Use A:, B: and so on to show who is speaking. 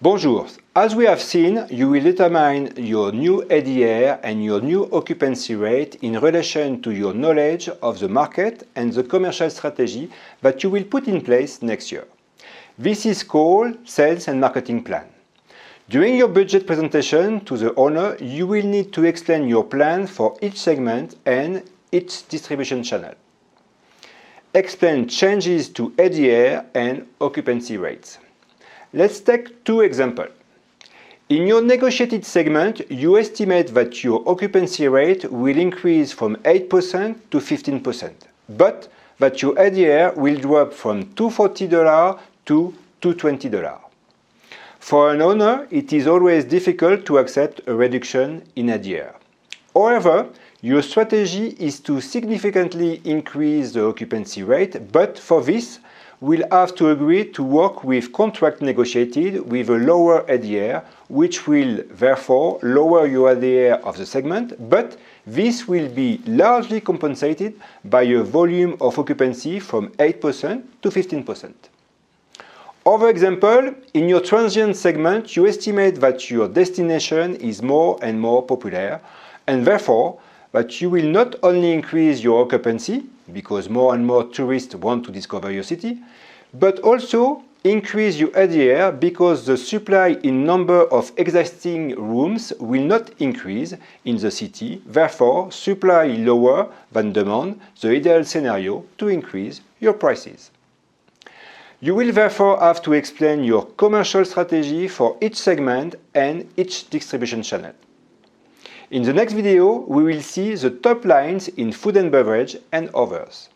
A: Bonjour. As we have seen, you will determine your new ADR and your new occupancy rate in relation to your knowledge of the market and the commercial strategy that you will put in place next year. This is called Sales and Marketing Plan. During your budget presentation to the owner, you will need to explain your plan for each segment and each distribution channel. Explain changes to ADR and occupancy rates. Let's take two examples. In your negotiated segment, you estimate that your occupancy rate will increase from 8% to 15%, but that your ADR will drop from $240 to $220. For an owner, it is always difficult to accept a reduction in ADR. However, your strategy is to significantly increase the occupancy rate, but for this, we'll have to agree to work with contract negotiated with a lower ADR, which will therefore lower your ADR of the segment, but this will be largely compensated by a volume of occupancy from 8% to 15%. Other example, in your transient segment, you estimate that your destination is more and more popular, and therefore that you will not only increase your occupancy, because more and more tourists want to discover your city, but also increase your ADR because the supply in number of existing rooms will not increase in the city, therefore supply lower than demand, the ideal scenario to increase your prices. You will therefore have to explain your commercial strategy for each segment and each distribution channel. In the next video, we will see the top lines in food and beverage and others.